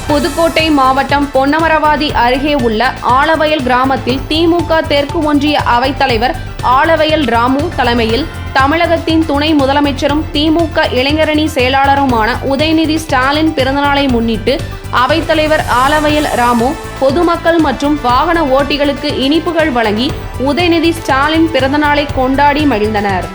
புதுக்கோட்டை மாவட்டம் பொன்னமராவதி அருகே உள்ள ஆலவயல் கிராமத்தில் திமுக தெற்கு ஒன்றிய அவைத்தலைவர் ஆலவயல் ராமு தலைமையில் தமிழகத்தின் துணை முதலமைச்சரும் திமுக இளைஞரணி செயலாளருமான உதயநிதி ஸ்டாலின் பிறந்தநாளை முன்னிட்டு அவைத்தலைவர் ஆலவயல் ராமு பொதுமக்கள் மற்றும் வாகன ஓட்டிகளுக்கு இனிப்புகள் வழங்கி உதயநிதி ஸ்டாலின் பிறந்தநாளை கொண்டாடி மகிழ்ந்தனர்.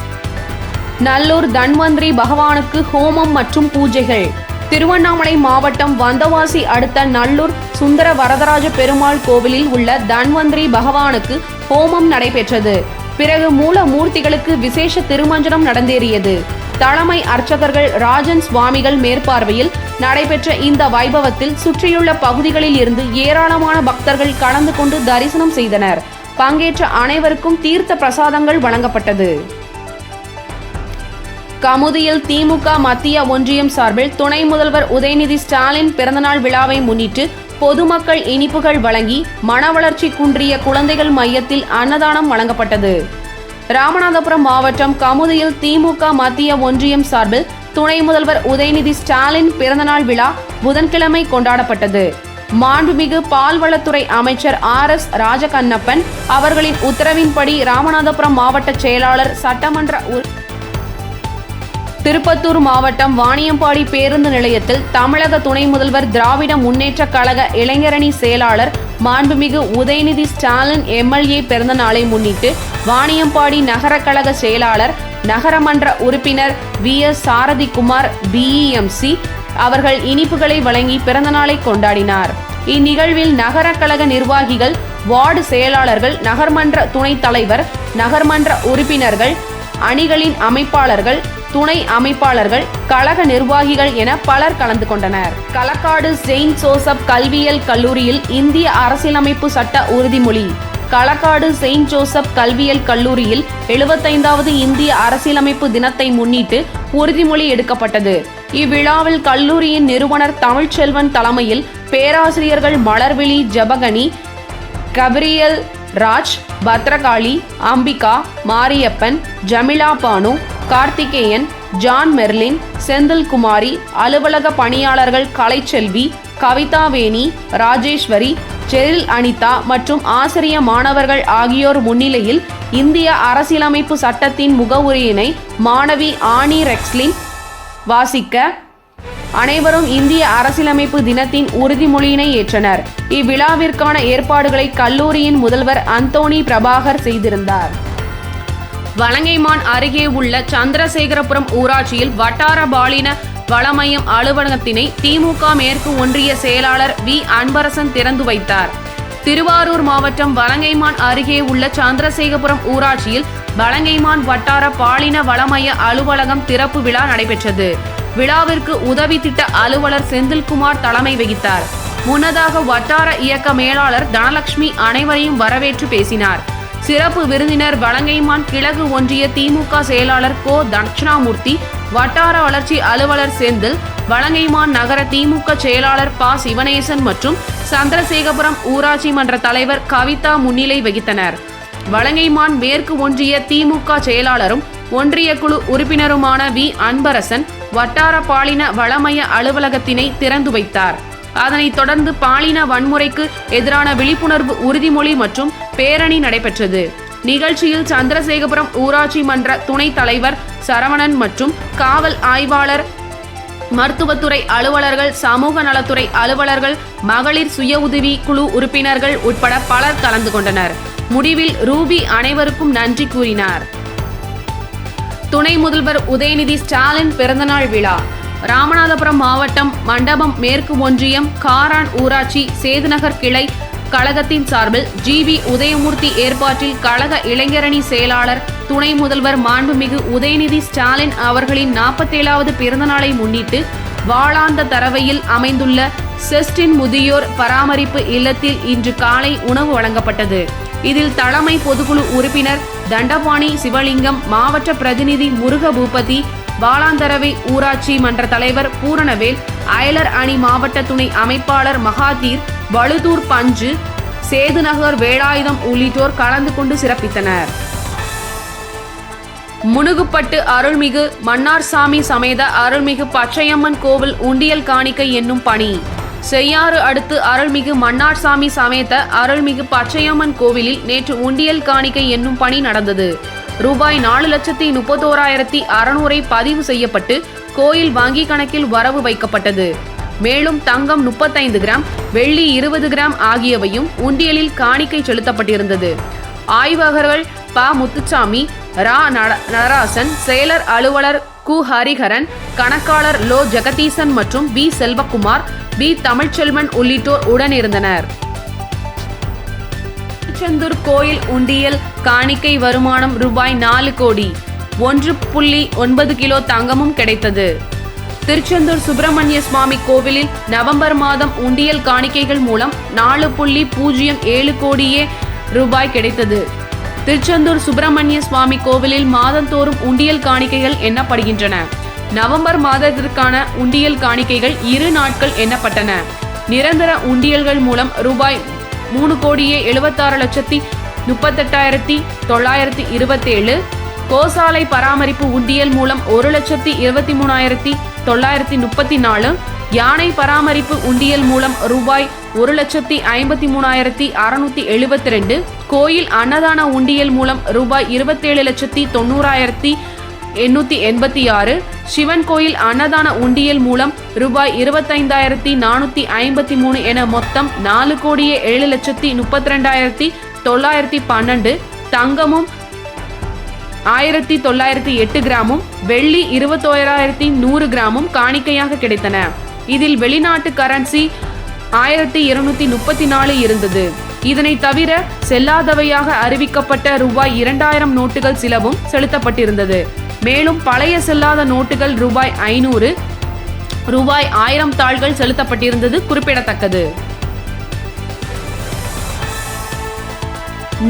நல்லூர் தன்வந்திரி பகவானுக்கு ஹோமம் மற்றும் பூஜைகள். திருவண்ணாமலை மாவட்டம் வந்தவாசி அடுத்த நல்லூர் சுந்தர வரதராஜ பெருமாள் கோவிலில் உள்ள தன்வந்திரி பகவானுக்கு ஹோமம் நடைபெற்றது. பிறகு மூல மூர்த்திகளுக்கு விசேஷ திருமஞ்சனம் நடந்தேறியது. தலைமை அர்ச்சகர்கள் ராஜன் சுவாமிகள் மேற்பார்வையில் நடைபெற்ற இந்த வைபவத்தில் சுற்றியுள்ள பகுதிகளில் இருந்து ஏராளமான பக்தர்கள் கலந்து கொண்டு தரிசனம் செய்தனர். பங்கேற்ற அனைவருக்கும் தீர்த்த பிரசாதங்கள் வழங்கப்பட்டது. கமுதியில் திமுக மத்திய ஒன்றியம் சார்பில் துணை முதல்வர் உதயநிதி ஸ்டாலின் பிறந்தநாள் விழாவை முன்னிட்டு பொதுமக்கள் இனிப்புகள் வழங்கி மனவளர்ச்சி குன்றிய குழந்தைகள் மையத்தில் அன்னதானம் வழங்கப்பட்டது. ராமநாதபுரம் மாவட்டம் கமுதியில் திமுக மத்திய ஒன்றியம் சார்பில் துணை முதல்வர் உதயநிதி ஸ்டாலின் பிறந்தநாள் விழா புதன்கிழமை கொண்டாடப்பட்டது. மாண்புமிகு பால்வளத்துறை அமைச்சர் RS ராஜகண்ணப்பன் அவர்களின் உத்தரவின்படி ராமநாதபுரம் மாவட்ட செயலாளர் சட்டமன்ற திருப்பத்தூர் மாவட்டம் வாணியம்பாடி பேருந்து நிலையத்தில் தமிழக துணை முதல்வர் திராவிட முன்னேற்ற கழக இளைஞரணி செயலாளர் மாண்புமிகு உதயநிதி ஸ்டாலின் MLA பிறந்த நாளை முன்னிட்டு வாணியம்பாடி நகர கழக செயலாளர் நகரமன்ற உறுப்பினர் VS சாரதிகுமார் BEMC அவர்கள் இனிப்புகளை வழங்கி பிறந்தநாளை கொண்டாடினார். இந்நிகழ்வில் நகர கழக நிர்வாகிகள், வார்டு செயலாளர்கள், நகர்மன்ற துணைத் தலைவர், நகர்மன்ற உறுப்பினர்கள், அணிகளின் அமைப்பாளர்கள், துணை அமைப்பாளர்கள், கழக நிர்வாகிகள் என பலர் கலந்து கொண்டனர். களக்காடு செயின்ட் ஜோசப் கல்வியியல் கல்லூரியில் இந்திய அரசியலமைப்பு சட்ட உறுதிமொழி. களக்காடு செயின்ட் ஜோசப் கல்வியியல் கல்லூரியில் 75வது இந்திய அரசியலமைப்பு தினத்தை முன்னிட்டு உறுதிமொழி எடுக்கப்பட்டது. இவ்விழாவில் கல்லூரியின் நிறுவனர் தமிழ்ச்செல்வன் தலைமையில் பேராசிரியர்கள் Malarvizhi Jabakani, Gabriel Raj, Bhadrakali, Ambika, Mariappan, Jamila Banu, Karthikeyan, John Merlin, Senthilkumari, அலுவலக பணியாளர்கள் கலைச்செல்வி, கவிதாவேணி, ராஜேஸ்வரி, ஜெரில் அனிதா மற்றும் ஆசிரிய மாணவர்கள் ஆகியோர் முன்னிலையில் இந்திய அரசியலமைப்பு சட்டத்தின் முகவுரையினை மாணவி ஆனி ரெக்ஸ்லின் வாசிக்க அனைவரும் இந்திய அரசியலமைப்பு தினத்தின் உறுதிமொழியினை ஏற்றனர். இவ்விழாவிற்கான ஏற்பாடுகளை கல்லூரியின் முதல்வர் அந்தோணி பிரபாகர் செய்திருந்தார். வலங்கைமான் அருகே உள்ள சந்திரசேகரபுரம் ஊராட்சியில் வட்டார பாலின வளமையம் அலுவலகத்தினை திமுக மேற்கு ஒன்றிய செயலாளர் V அன்பரசன் திறந்து வைத்தார். திருவாரூர் மாவட்டம் வலங்கைமான் அருகே உள்ள சந்திரசேகரபுரம் ஊராட்சியில் வலங்கைமான் வட்டார பாலின வளமைய அலுவலகம் திறப்பு விழா நடைபெற்றது. விழாவிற்கு உதவி திட்ட அலுவலர் செந்தில்குமார் தலைமை வகித்தார். முன்னதாக வட்டார இயக்க மேலாளர் தனலட்சுமி அனைவரையும் வரவேற்று பேசினார். சிறப்பு விருந்தினர் வலங்கைமான் கிழக்கு ஒன்றிய திமுக செயலாளர் கோ தட்சிணாமூர்த்தி, வட்டார வளர்ச்சி அலுவலர் செந்தில், வலங்கைமான் நகர திமுக செயலாளர் ப சிவனேசன் மற்றும் சந்திரசேகரபுரம் ஊராட்சி மன்ற தலைவர் கவிதா முன்னிலை வகித்தனர். வலங்கைமான் மேற்கு ஒன்றிய திமுக செயலாளரும் ஒன்றிய குழு உறுப்பினருமான V அன்பரசன் வட்டார பாலின வளமைய அலுவலகத்தினை திறந்து வைத்தார். அதனைத் தொடர்ந்து பாலின வன்முறைக்கு எதிரான விழிப்புணர்வு உறுதிமொழி மற்றும் பேரணி நடைபெற்றது. நிகழ்ச்சியில் சந்திரசேகரபுரம் ஊராட்சி மன்ற துணைத் தலைவர் சரவணன் மற்றும் காவல் ஆய்வாளர், மருத்துவத்துறை அலுவலர்கள், சமூக நலத்துறை அலுவலர்கள், மகளிர் சுய உதவி குழு உறுப்பினர்கள் உட்பட பலர் கலந்து கொண்டனர். முடிவில் ரூபி அனைவருக்கும் நன்றி கூறினார். துணை முதல்வர் உதயநிதி ஸ்டாலின் பிறந்தநாள் விழா. ராமநாதபுரம் மாவட்டம் மண்டபம் மேற்கு ஒன்றியம் காரான் ஊராட்சி சேதுநகர் கிளை கழகத்தின் சார்பில் GV உதயமூர்த்தி ஏற்பாட்டில் கழக இளைஞரணி செயலாளர் துணை முதல்வர் மாண்புமிகு உதயநிதி ஸ்டாலின் அவர்களின் 47வது பிறந்தநாளை முன்னிட்டு வாளாந்த தரவையில் அமைந்துள்ள செஸ்டின் முதியோர் பராமரிப்பு இல்லத்தில் இன்று காலை உணவு வழங்கப்பட்டது. இதில் தலைமை பொதுக்குழு உறுப்பினர் தண்டபாணி சிவலிங்கம், மாவட்ட பிரதிநிதி முருக பூபதி, வாளாந்தரவை ஊராட்சி மன்ற தலைவர் பூரணவேல், அயலர் அணி மாவட்ட துணை அமைப்பாளர் மகாதீர், வழுதூர் பஞ்சு, சேதுநகர் வேலாயுதம் உள்ளிட்டோர் கலந்து கொண்டு சிறப்பித்தனர். முனுகுப்பட்டு அருள்மிகு மன்னார்சாமி சமேத அருள்மிகு பச்சையம்மன் கோவில் உண்டியல் காணிக்கை என்னும் பணி. செய்யாறு அடுத்து அருள்மிகு மன்னார்சாமி சமேத அருள்மிகு பச்சையம்மன் கோவிலில் நேற்று உண்டியல் காணிக்கை என்னும் பணி நடந்தது. ரூபாய் 4,31,600 பதிவு செய்யப்பட்டு கோயில் வங்கி கணக்கில் வரவு வைக்கப்பட்டது. மேலும் தங்கம் 35 கிராம், வெள்ளி 20 கிராம் ஆகியவையும் உண்டியலில் காணிக்கை செலுத்தப்பட்டிருந்தது. ஆய்வகர்கள் ப. முத்துசாமி, ரா. நடராசன், செயலர் அலுவலர் கு. ஹரிஹரன், கணக்காளர் லோ. ஜெகதீசன் மற்றும் பி. செல்வகுமார், பி. தமிழ்ச்செல்வன் உள்ளிட்டோர் உடனிருந்தனர். திருச்செந்தூர் கோயில் உண்டியல் காணிக்கை வருமானம் ரூபாய் 4 கோடி 1.9 கிலோ தங்கமும் கிடைத்தது. திருச்செந்தூர் சுப்பிரமணிய சுவாமி கோவிலில் நவம்பர் மாதம் உண்டியல் காணிக்கைகள் மூலம் 4.07 கோடியே ரூபாய் கிடைத்தது. திருச்செந்தூர் சுப்பிரமணிய சுவாமி கோவிலில் மாதந்தோறும் உண்டியல் காணிக்கைகள் எண்ணப்படுகின்றன. நவம்பர் மாதத்திற்கான உண்டியல் காணிக்கைகள் 2 நாட்கள் எண்ணப்பட்டன. நிரந்தர உண்டியல்கள் மூலம் ரூபாய் 3,76,38,927, கோசாலை பராமரிப்பு உண்டியல் மூலம் 1,23,934, யானை பராமரிப்பு உண்டியல் மூலம் ரூபாய் 1,53,672, கோயில் அன்னதான உண்டியல் மூலம் ரூபாய் 27,90,886, சிவன் கோயில் அன்னதான உண்டியல் மூலம் ரூபாய் 25,453 என மொத்தம் 4,07,32,912, தங்கமும் 1,908 கிராமும், வெள்ளி 21,100 கிராமும் காணிக்கையாக கிடைத்தன. இதில் வெளிநாட்டு கரன்சி 1,234 இருந்தது. இதனை தவிர செல்லாதவையாக அறிவிக்கப்பட்ட ரூபாய் 2,000 நோட்டுகள் சிலவும் செலுத்தப்பட்டிருந்தது. மேலும் பழைய செல்லாத நோட்டுகள் ரூபாய் 500, ரூபாய் 1000 தாள்கள் செலுத்தப்பட்டிருந்தது குறிப்பிடத்தக்கது.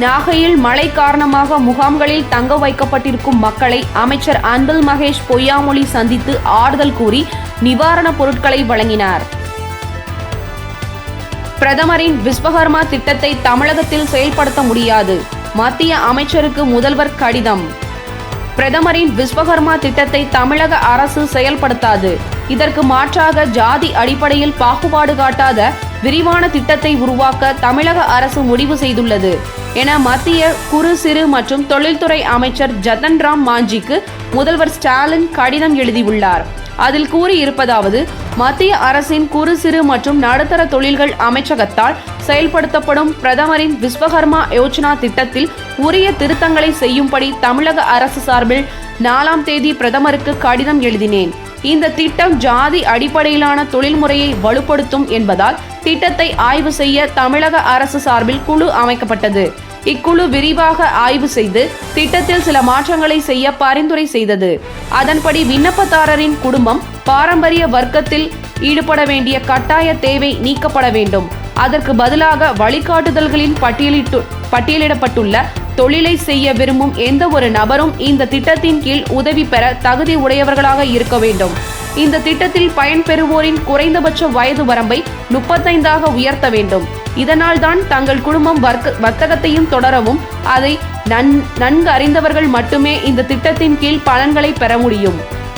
நாகையில் மழை காரணமாக முகாம்களில் தங்க வைக்கப்பட்டிருக்கும் மக்களை அமைச்சர் அன்பில் மகேஷ் பொய்யாமொழி சந்தித்து ஆறுதல் கூறி நிவாரணப் பொருட்களை வழங்கினார். பிரதமரின் விஸ்வகர்மா திட்டத்தை தமிழகத்தில் செயல்படுத்த முடியாது, மத்திய அமைச்சருக்கு முதல்வர் கடிதம். பிரதமரின் விஸ்வகர்மா திட்டத்தை தமிழக அரசு செயல்படுத்தாது. இதற்கு மாற்றாக ஜாதி அடிப்படையில் பாகுபாடு காட்டாத விரிவான திட்டத்தை உருவாக்க தமிழக அரசு முடிவு செய்துள்ளது என மத்திய குறு சிறு மற்றும் தொழில்துறை அமைச்சர் ஜதன் ராம் மாஞ்சிக்கு முதல்வர் ஸ்டாலின் கடிதம் எழுதியுள்ளார். அதில் கூறியிருப்பதாவது: மத்திய அரசின் குறு சிறு மற்றும் நடுத்தர தொழில்கள் அமைச்சகத்தால் செயல்படுத்தப்படும் பிரதமரின் விஸ்வகர்மா யோஜனா திட்டத்தில் உரிய திருத்தங்களை செய்யும்படி தமிழக அரசு சார்பில் 4ஆம் தேதி பிரதமருக்கு கடிதம் எழுதினேன். இந்த திட்டம் ஜாதி அடிப்படையிலான தொழில்முறையை வலுப்படுத்தும் என்பதால் திட்டத்தை ஆய்வு செய்ய தமிழக அரசு சார்பில் குழு அமைக்கப்பட்டது. இக்குழு விரிவாக ஆய்வு செய்து திட்டத்தில் சில மாற்றங்களை செய்ய பரிந்துரை செய்தது. அதன்படி விண்ணப்பதாரரின் குடும்பம் பாரம்பரிய வர்க்கத்தில் ஈடுபட வேண்டிய கட்டாய தேவை நீக்கப்பட வேண்டும். அதற்கு பதிலாக வழிகாட்டுதல்களின் பட்டியலிடப்பட்டுள்ள தொழிலை செய்ய விரும்பும் எந்த ஒரு நபரும் இந்த திட்டத்தின் கீழ் உதவி பெற தகுதி உடையவர்களாக இருக்க வேண்டும். இந்த திட்டத்தில் பயன்பெறுவோரின் குறைந்தபட்ச வயது வரம்பை 35ஆக உயர்த்த வேண்டும். இதனால் தான் தங்கள் குடும்பம் வர்த்தகத்தையும் தொடரவும் அதை நன்கு அறிந்தவர்கள் மட்டுமே இந்த திட்டத்தின் கீழ் பலன்களை பெற முடியும்.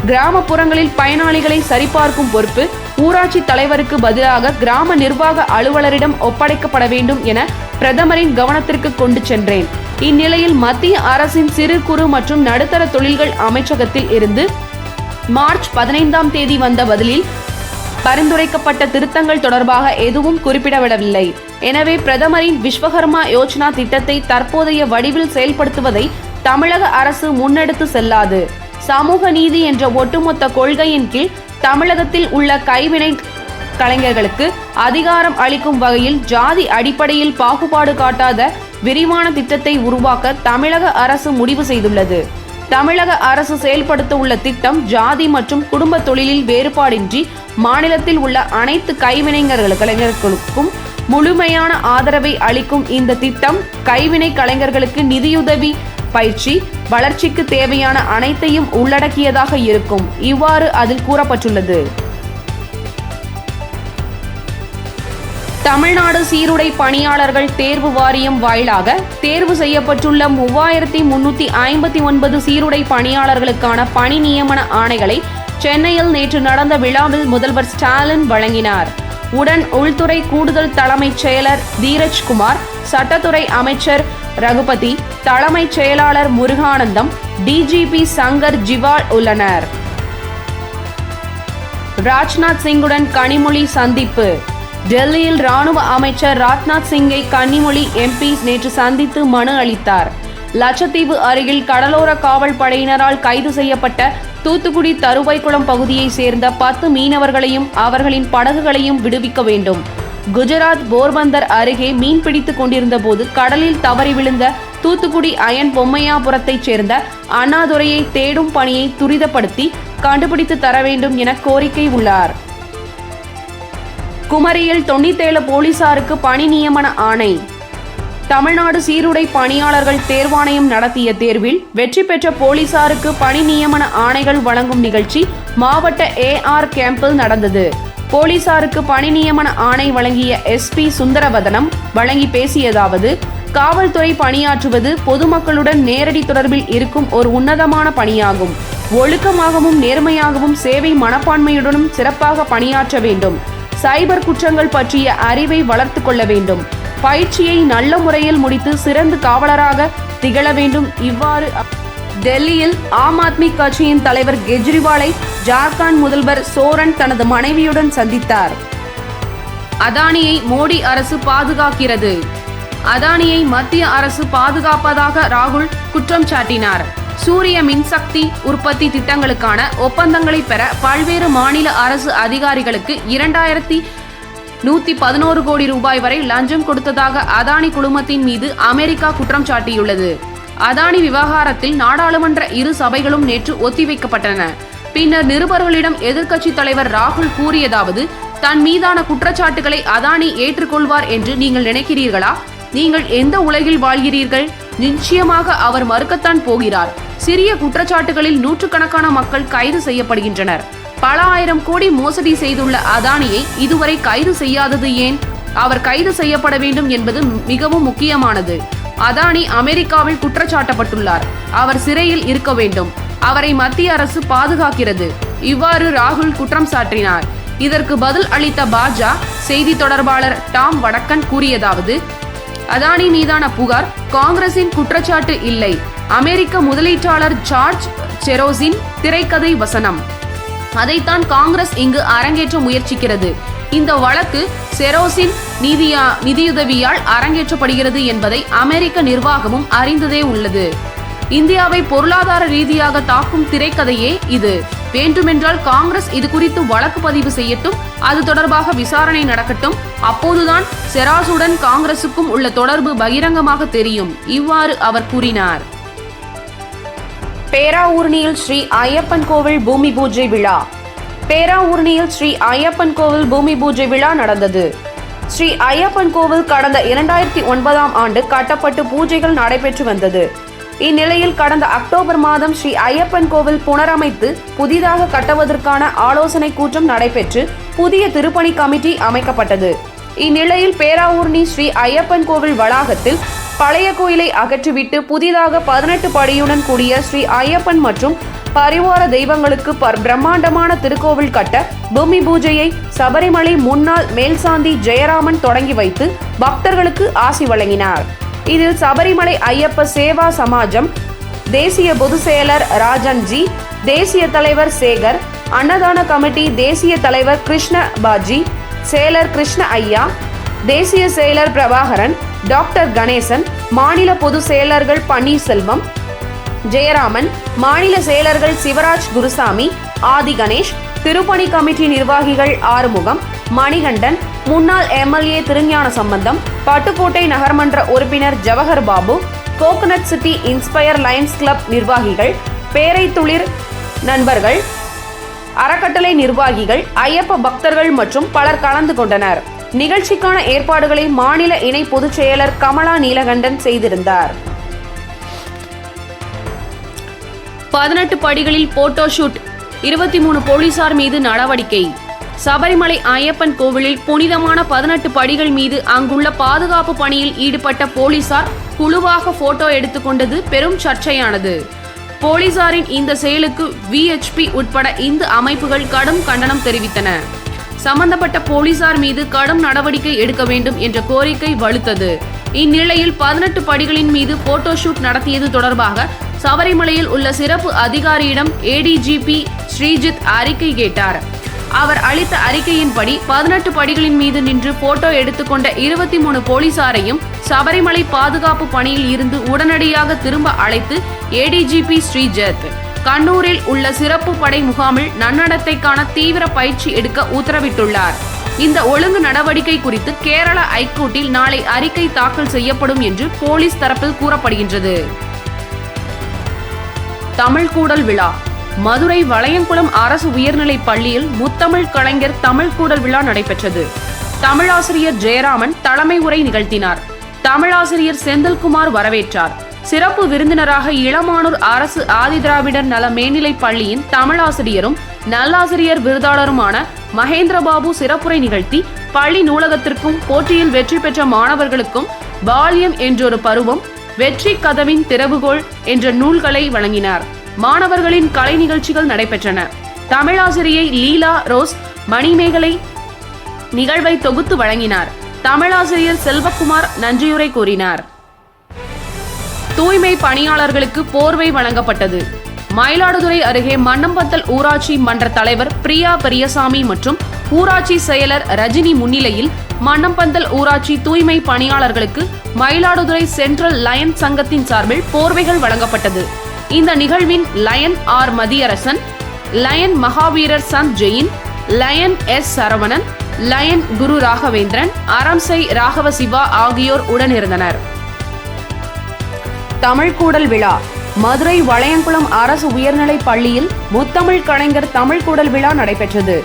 கிராமப்புறங்களில் பயனாளிகளை சரிபார்க்கும் பொறுப்பு ஊராட்சி தலைவருக்கு பதிலாக கிராம நிர்வாக அலுவலரிடம் ஒப்படைக்கப்பட வேண்டும் என பிரதமரின் கவனத்திற்கு கொண்டு சென்றேன். இந்நிலையில் மத்திய அரசின் சிறு குறு மற்றும் நடுத்தர தொழில்கள் அமைச்சகத்தில் இருந்து மார்ச் 15ஆம் தேதி வந்த பதிலில் பரிந்துரைக்கப்பட்ட திருத்தங்கள் தொடர்பாக எதுவும் குறிப்பிடப்படவில்லை. எனவே பிரதமரின் விஸ்வகர்மா யோஜனா திட்டத்தை தற்போதைய வடிவில் செயல்படுத்துவதை தமிழக அரசு முன்னெடுத்து செல்லாது. சமூக நீதி என்ற ஒட்டுமொத்த கொள்கையின் கீழ் தமிழகத்தில் உள்ள கைவினை கலைஞர்களுக்கு அதிகாரம் அளிக்கும் வகையில் ஜாதி அடிப்படையில் பாகுபாடு காட்டாத விரிவான திட்டத்தை உருவாக்க தமிழக அரசு முடிவு செய்துள்ளது. தமிழக அரசு செயல்படுத்த உள்ள திட்டம் ஜாதி மற்றும் குடும்ப தொழிலில் வேறுபாடின்றி மாநிலத்தில் உள்ள அனைத்து கலைஞர்களுக்கும் முழுமையான ஆதரவை அளிக்கும். இந்த திட்டம் கைவினை கலைஞர்களுக்கு நிதியுதவி, பயிற்சி, வளர்ச்சிக்கு தேவையான அனைத்தையும் உள்ளடக்கியதாக இருக்கும். இவ்வாறு அதில் கூறப்பட்டுள்ளது. தமிழ்நாடு சீருடை பணியாளர்கள் தேர்வு வாரியம் வாயிலாக தேர்வு செய்யப்பட்டுள்ள 3359 சீருடை பணியாளர்களுக்கான பணி நியமன ஆணைகளை சென்னையில் நேற்று நடந்த விழாவில் முதல்வர் ஸ்டாலின் வழங்கினார். உடன் உள்துறை கூடுதல் தலைமைச் செயலர் தீரஜ்குமார், சட்டத்துறை அமைச்சர் ரகுபதி, தலைமைச் செயலாளர் முருகானந்தம், டிஜிபி சங்கர் ஜிவால் உள்ளனர். ராஜ்நாத் சிங்குடன் கனிமொழி சந்திப்பு. டெல்லியில் ராணுவ அமைச்சர் ராஜ்நாத் சிங்கை கனிமொழி எம்பி நேற்று சந்தித்து மனு அளித்தார். லட்சத்தீவு அருகில் கடலோர காவல் படையினரால் கைது செய்யப்பட்ட தூத்துக்குடி தருவைக்குளம் பகுதியைச் சேர்ந்த 10 மீனவர்களையும் அவர்களின் படகுகளையும் விடுவிக்க வேண்டும். குஜராத் போர்பந்தர் அருகே மீன் பிடித்துக் கொண்டிருந்த போது கடலில் தவறி விழுந்த தூத்துக்குடி அயன் பொம்மையாபுரத்தைச் சேர்ந்த அண்ணாதுரையை தேடும் பணியை துரிதப்படுத்தி கண்டுபிடித்து தர வேண்டும் என கோரிக்கை உள்ளார். குமரியில் 97 போலீசாருக்கு பணி நியமன ஆணை. தமிழ்நாடு சீருடை பணியாளர்கள் தேர்வாணையம் நடத்திய தேர்வில் வெற்றி பெற்ற போலீசாருக்கு பணி நியமன ஆணைகள் வழங்கும் நிகழ்ச்சி மாவட்ட AR கேம்பில் நடந்தது. போலீசாருக்கு பணி நியமன ஆணை வழங்கிய SP சுந்தரவதனம் வழங்கி பேசியதாவது: காவல்துறை பணியாற்றுவது பொதுமக்களுடன் நேரடி தொடர்பில் இருக்கும் ஒரு உன்னதமான பணியாகும். ஒழுக்கமாகவும் நேர்மையாகவும் சேவை மனப்பான்மையுடனும் சிறப்பாக பணியாற்ற வேண்டும். சைபர் குற்றங்கள் பற்றிய அறிவை வளர்த்து கொள்ள வேண்டும். பயிற்சியை நல்ல முறையில் முடித்து சிறந்த காவலராக திகழ வேண்டும். இவ்வாறு டெல்லியில் ஆம் ஆத்மி கட்சியின் தலைவர் கெஜ்ரிவாலை ஜார்க்கண்ட் முதல்வர் சோரன் தனது மனைவியுடன் சந்தித்தார். அதானியை மோடி அரசு பாதுகாக்கிறது. அதானியை மத்திய அரசு பாதுகாப்பதாக ராகுல் குற்றம் சாட்டினார். சூரிய மின்சக்தி உற்பத்தி திட்டங்களுக்கான ஒப்பந்தங்களை பெற பல்வேறு மாநில அரசு அதிகாரிகளுக்கு 2111 கோடி ரூபாய் வரை லஞ்சம் கொடுத்ததாக அதானி குழுமத்தின் மீது அமெரிக்கா குற்றம் சாட்டியுள்ளது. அதானி விவகாரத்தில் நாடாளுமன்ற இரு சபைகளும் நேற்று ஒத்திவைக்கப்பட்டன. பின்னர் நிருபர்களிடம் எதிர்க்கட்சி தலைவர் ராகுல் கூறியதாவது: தன் மீதான குற்றச்சாட்டுகளை அதானி ஏற்றுக்கொள்வார் என்று நீங்கள் நினைக்கிறீர்களா? நீங்கள் எந்த உலகில் வாழ்கிறீர்கள்? நிச்சயமாக அவர் மறுக்கத்தான் போகிறார். சிறிய குற்றச்சாட்டுகளில் நூற்றுக்கணக்கான மக்கள் கைது செய்யப்படுகின்றனர். பல ஆயிரம் கோடி மோசடி செய்துள்ள அதானியை இதுவரை கைது செய்யாதது ஏன்? அவர் கைது செய்யப்பட வேண்டும் என்பது மிகவும் முக்கியமானது. அதானி அமெரிக்காவில் குற்றச்சாட்டப்பட்டுள்ளார். அவர் சிறையில் இருக்க வேண்டும். அவரை மத்திய அரசு பாதுகாக்கிறது. இவ்வாறு ராகுல் குற்றம் சாட்டினார். இதற்கு பதில் அளித்த பாஜ செய்தி தொடர்பாளர் டாம் வடக்கன் கூறியதாவது: அதானி மீதான புகார் காங்கிரசின் குற்றச்சாட்டு இல்லை. அமெரிக்க முதலீட்டாளர் ஜார்ஜ் செரோஸின் திரைக்கதை வசனம். அதைத்தான் காங்கிரஸ் இங்கு அரங்கேற்ற முயற்சிக்கிறது. இந்த வழக்கு செரோஸின் நிதியுதவியால் அரங்கேற்றப்படுகிறது என்பதை அமெரிக்க நிர்வாகமும் அறிந்ததே உள்ளது. இந்தியாவை பொருளாதார ரீதியாக தாக்கும் திரைக்கதையே இது. வேண்டுமென்றால் காங்கிரஸ் இது குறித்து வழக்கு பதிவு செய்யட்டும். அது தொடர்பாக விசாரணை நடக்கட்டும். அப்போதுதான் செராஸுடன் காங்கிரசுக்கும் உள்ள தொடர்பு பகிரங்கமாக தெரியும். இவ்வாறு அவர் கூறினார். பேராவூரணியில் ஸ்ரீ ஐயப்பன் கோவில் பூமி பூஜை விழா. பேராவூரணியில் ஸ்ரீ ஐயப்பன் கோவில் பூமி பூஜை விழா நடந்தது. ஸ்ரீ ஐயப்பன் கோவில் கடந்த 2009ஆம் ஆண்டு கட்டப்பட்டு பூஜைகள் நடைபெற்று வந்தது. இந்நிலையில் கடந்த அக்டோபர் மாதம் ஸ்ரீ ஐயப்பன் கோவில் புனரமைத்து புதிதாக கட்டுவதற்கான ஆலோசனை கூட்டம் நடைபெற்று புதிய திருப்பணி கமிட்டி அமைக்கப்பட்டது. இந்நிலையில் பேராவூரணி ஸ்ரீ ஐயப்பன் கோவில் வளாகத்தில் பழைய கோயிலை அகற்றிவிட்டு புதிதாக 18 படியுடன் கூடிய ஸ்ரீ ஐயப்பன் மற்றும் பரிவார தெய்வங்களுக்கு பிரம்மாண்டமான திருக்கோவில் கட்ட பூமி பூஜையை சபரிமலை முன்னாள் மேல்சாந்தி ஜெயராமன் தொடங்கி வைத்து பக்தர்களுக்கு ஆசி வழங்கினார். இதில் சபரிமலை ஐயப்ப சேவா சமாஜம் தேசிய பொதுச் செயலர் ராஜன்ஜி, தேசிய தலைவர் சேகர், அன்னதான கமிட்டி தேசிய தலைவர் கிருஷ்ண பாஜி, செயலர் கிருஷ்ண ஐயா, தேசிய செயலர் பிரபாகரன், டாக்டர் கணேசன், மாநில பொதுச் செயலர்கள் பன்னீர்செல்வம், ஜெயராமன், மாநில செயலர்கள் சிவராஜ் குருசாமி, ஆதி கணேஷ், திருப்பணி கமிட்டி நிர்வாகிகள் ஆறுமுகம், மணிகண்டன், முன்னாள் MLA திருஞான சம்பந்தம், பட்டுக்கோட்டை நகர்மன்ற உறுப்பினர் Jawahar Babu, coconut city inspire Lions club நிர்வாகிகள், பேரைத்துளிர் நண்பர்கள், அறக்கட்டளை நிர்வாகிகள், ஐயப்ப பக்தர்கள் மற்றும் பலர் கலந்து கொண்டனர். நிகழ்ச்சிக்கான ஏற்பாடுகளை மாநில இணை பொதுச் செயலர் கமலா நீலகண்டன் செய்திருந்தார். 18 படிகளில் போட்டோ ஷூட். 23 போலீசார் மீது நடவடிக்கை. சபரிமலை ஐயப்பன் கோவிலில் புனிதமான 18 படிகள் மீது அங்குள்ள பாதுகாப்பு பணியில் ஈடுபட்ட போலீசார் குழுவாக போட்டோ எடுத்துக்கொண்டது பெரும் சர்ச்சையானது. போலீசாரின் இந்த செயலுக்கு VHP உட்பட இந்து அமைப்புகள் கடும் கண்டனம் தெரிவித்தன. சம்பந்தப்பட்ட போலீசார் மீது கடும் நடவடிக்கை எடுக்க வேண்டும் என்ற கோரிக்கை வலுத்தது. இந்நிலையில் 18 படிகளின் மீது போட்டோ ஷூட் நடத்தியது தொடர்பாக சபரிமலையில் உள்ள சிறப்பு அதிகாரியிடம் ஏடிஜிபி ஸ்ரீஜித் அறிக்கை கேட்டார். அவர் அளித்த அறிக்கையின்படி 18 படிகளின் மீது நின்று போட்டோ எடுத்துக்கொண்ட 23 போலீசாரையும் சபரிமலை பாதுகாப்பு பணியில் இருந்து உடனடியாக திரும்ப அழைத்து ஏடிஜிபி ஸ்ரீஜித் கண்ணூரில் உள்ள சிறப்பு படை முகாமில் நன்னடத்தைக்கான தீவிர பயிற்சி எடுக்க உத்தரவிட்டுள்ளார். இந்த ஒழுங்கு நடவடிக்கை குறித்து கேரள ஐகோர்ட்டில் நாளை அறிக்கை தாக்கல் செய்யப்படும் என்று போலீஸ் தரப்பில் கூறப்படுகின்றது. தமிழ் கூடல் விழா. மதுரை வளையங்குளம் அரசு உயர்நிலைப் பள்ளியில் முத்தமிழ் கலைஞர் தமிழ் கூடல் விழா நடைபெற்றது. தமிழாசிரியர் ஜெயராமன் தலைமை உரை நிகழ்த்தினார். தமிழாசிரியர் செந்தில்குமார் வரவேற்றார். சிறப்பு விருந்தினராக இளமானூர் அரசு ஆதிதிராவிடர் நல மேல்நிலைப் பள்ளியின் தமிழாசிரியரும் நல்லாசிரியர் விருதாளருமான மகேந்திரபாபு சிறப்புரை நிகழ்த்தி பள்ளி நூலகத்திற்கும் போட்டியில் வெற்றி பெற்ற மாணவர்களுக்கும் பால்யம் என்றொரு பருவம், வெற்றி கதவின் திறவுகோல் என்ற நூல்களை வழங்கினார். மாணவர்களின் கலை நிகழ்ச்சிகள் நடைபெற்றன. தமிழாசிரியை லீலா ரோஸ் மணிமேகலை நிகழ்வை தொகுத்து வழங்கினார். தமிழாசிரியர் செல்வகுமார் நன்றியுரை கூறினார். தூய்மை பணியாளர்களுக்கு போர்வை வழங்கப்பட்டது. மயிலாடுதுறை அருகே மன்னம்பந்தல் ஊராட்சி மன்ற தலைவர் பிரியா பெரியசாமி மற்றும் ஊராட்சி செயலர் ரஜினி முன்னிலையில் மன்னம்பந்தல் ஊராட்சி தூய்மை பணியாளர்களுக்கு மயிலாடுதுறை சென்ட்ரல் லயன் சங்கத்தின் சார்பில் போர்வைகள் வழங்கப்பட்டது. இந்த நிகழ்வின் line R Mathiyarasan, lion Mahaveer Chand Jain, lion S Saravanan, lion Guru Raghavendran, அரம்சை ராகவ சிவா ஆகியோர் உடனிருந்தனர். தமிழ் கூடல் விழா. மதுரை வளையங்குளம் அரசு உயர்நிலைப் பள்ளியில் முத்தமிழ் கலைஞர் தமிழ் கூடல் விழா நடைபெற்றது.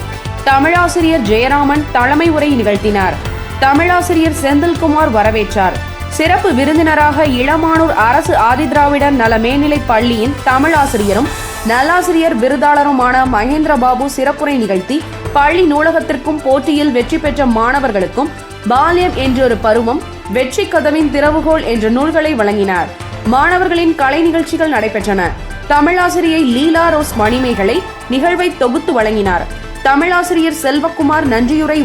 தமிழாசிரியர் ஜெயராமன் தலைமை உரை நிகழ்த்தினார். தமிழாசிரியர் செந்தில்குமார் வரவேற்றார். சிறப்பு விருந்தினராக இளமானூர் அரசு ஆதிதிராவிடர் நல மேல்நிலைப் பள்ளியின் தமிழாசிரியரும் நல்லாசிரியர் விருதாளருமான மகேந்திரபாபு சிறப்புரை நிகழ்த்தி பள்ளி நூலகத்திற்கும் போட்டியில் வெற்றி பெற்ற மாணவர்களுக்கும் பால்யம் என்றொரு பருவம், வெற்றி கதவின் திறவுகோல் என்ற நூல்களை வழங்கினார். மாணவர்களின் கலை நிகழ்ச்சிகள் நடைபெற்றன. தமிழாசிரியை லீலா ரோஸ் மணிமேகலை நிகழ்வை தொகுத்து வழங்கினார். தமிழாசிரியர் செல்வகுமார் நன்றியுரை